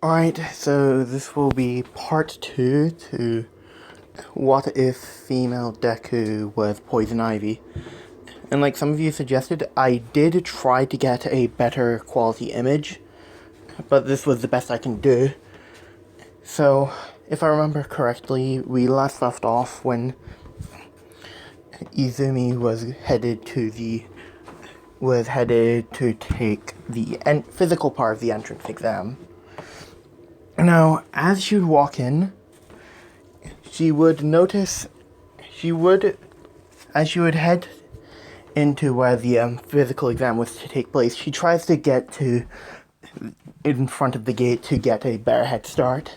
Alright, so this will be part 2 to what if female Deku was Poison Ivy. And like some of you suggested, I did try to get a better quality image, but this was the best I can do. So, if I remember correctly, we last left off when Izumi was headed to take the physical part of the entrance exam. Now, as she would walk in, as she would head into where the physical exam was to take place, she tries to get to in front of the gate to get a bare head start,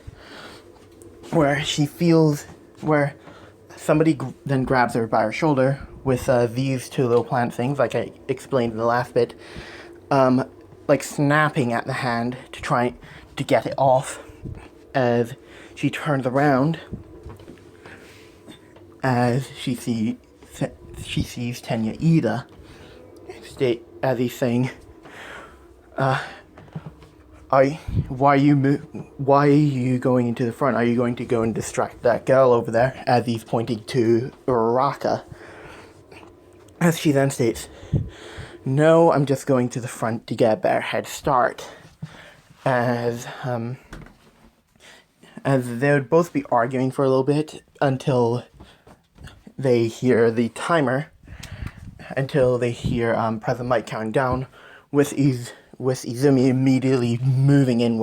where somebody then grabs her by her shoulder with these two little plant things, like I explained in the last bit, like snapping at the hand to try to get it off. As she turns around, as she sees Tenya Ida, as he's saying, why are you going into the front? Are you going to go and distract that girl over there? As he's pointing to Uraraka. As she then states, no, I'm just going to the front to get a better head start. As they would both be arguing for a little bit until they hear the timer, President Mike counting down, with Izumi immediately moving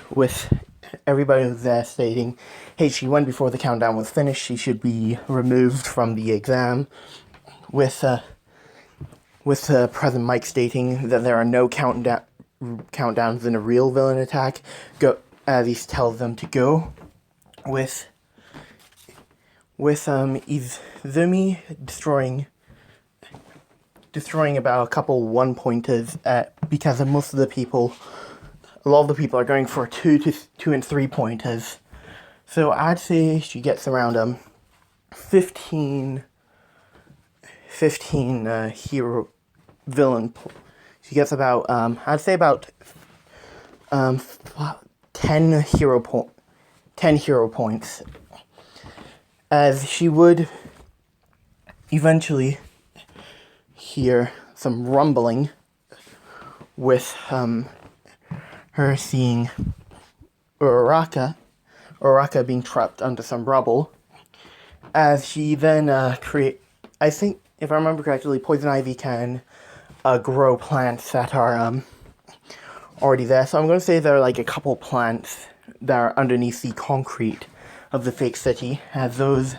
with everybody there stating, hey, she went before the countdown was finished, she should be removed from the exam, with President Mike stating that there are no countdowns in a real villain attack, as he tells them to go, with Izumi destroying about a couple 1-pointers because a lot of the people are going for 2 and 3 pointers. So I'd say she gets around 15 hero villain. She gets about I'd say about 10 hero points, as she would eventually hear some rumbling with her seeing Uraraka being trapped under some rubble, as she then I think, if I remember correctly, Poison Ivy can grow plants that are already there. So I'm going to say there are like a couple plants that are underneath the concrete of the fake city, as those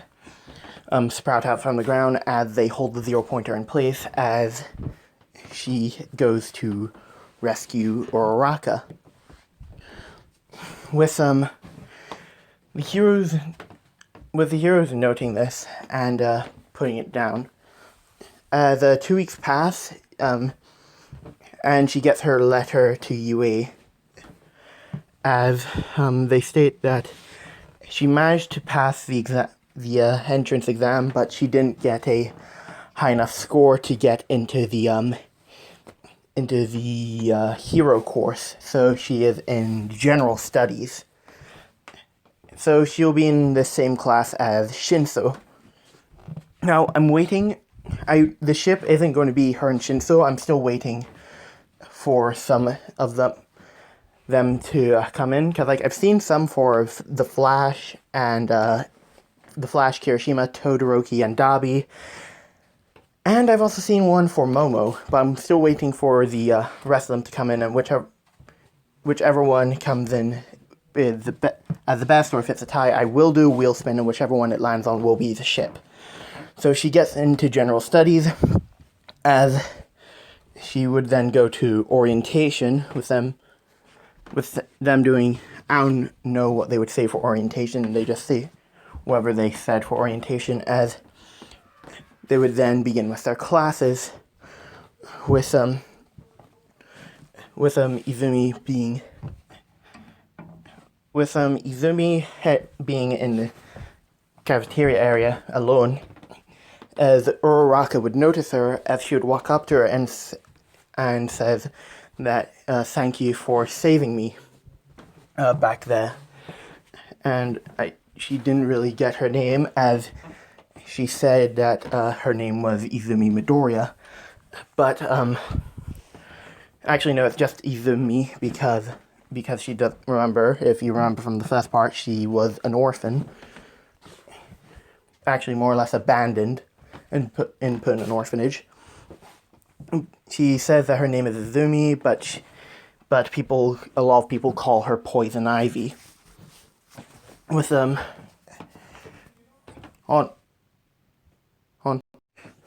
sprout out from the ground as they hold the 0-pointer in place as she goes to rescue Uraraka. With the heroes noting this and putting it down, the 2 weeks pass, and she gets her letter to UA, as they state that she managed to pass the entrance exam, but she didn't get a high enough score to get into the hero course, so she is in general studies. So she'll be in the same class as Shinso. Now, I'm waiting. The ship isn't going to be her and Shinso. I'm still waiting for some of them to come in, because like I've seen some for the Flash and the Flash, Kirishima, Todoroki, and Dabi, and I've also seen one for Momo, but I'm still waiting for the rest of them to come in, and whichever one comes in as the best, or if it's a tie, I will do wheel spin, and whichever one it lands on will be the ship. So she gets into general studies, as she would then go to orientation with them doing, I don't know what they would say for orientation, they just say whatever they said for orientation, as they would then begin with their classes, with Izumi being in the cafeteria area alone, as Uraraka would notice her as she would walk up to her and says that, thank you for saving me. back there. And she didn't really get her name, as she said that her name was Izumi Midoriya. But actually no, it's just Izumi because she doesn't remember. If you remember from the first part, she was an orphan. Actually, more or less abandoned and put in an orphanage. She says that her name is Izumi, but a lot of people call her Poison Ivy. With on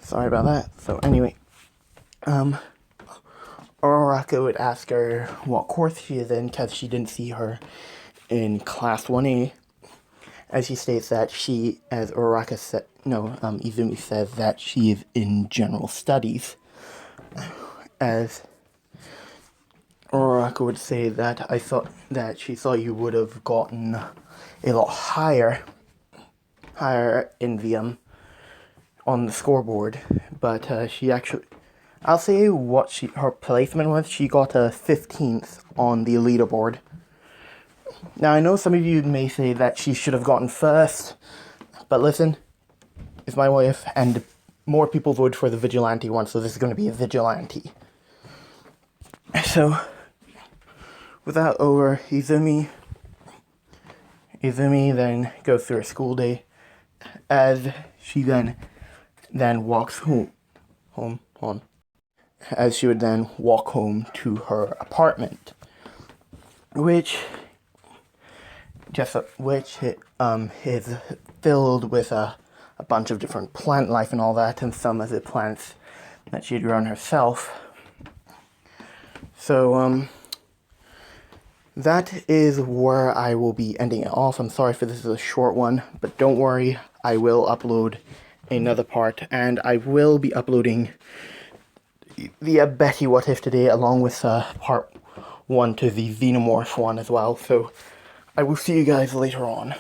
sorry about that. So anyway, Uraraka would ask her what course she is in, because she didn't see her in class 1A. As she states that Izumi says that she is in general studies. As Uraraka would say that she thought you would have gotten a lot higher in the on the scoreboard, but she actually, I'll say what her placement was. She got a 15th on the leaderboard. Now I know some of you may say that she should have gotten first, but listen, it's my wife, and more people voted for the vigilante one, so this is going to be a vigilante. So, with that over, Izumi then goes through her school day, as she then walks home, as she would then walk home to her apartment, which is filled with a bunch of different plant life and all that, and some of the plants that she had grown herself. So, that is where I will be ending it off. I'm sorry for this is a short one, but don't worry, I will upload another part, and I will be uploading the Betty What If today, along with part 1 to the Xenomorph one as well. So, I will see you guys later on.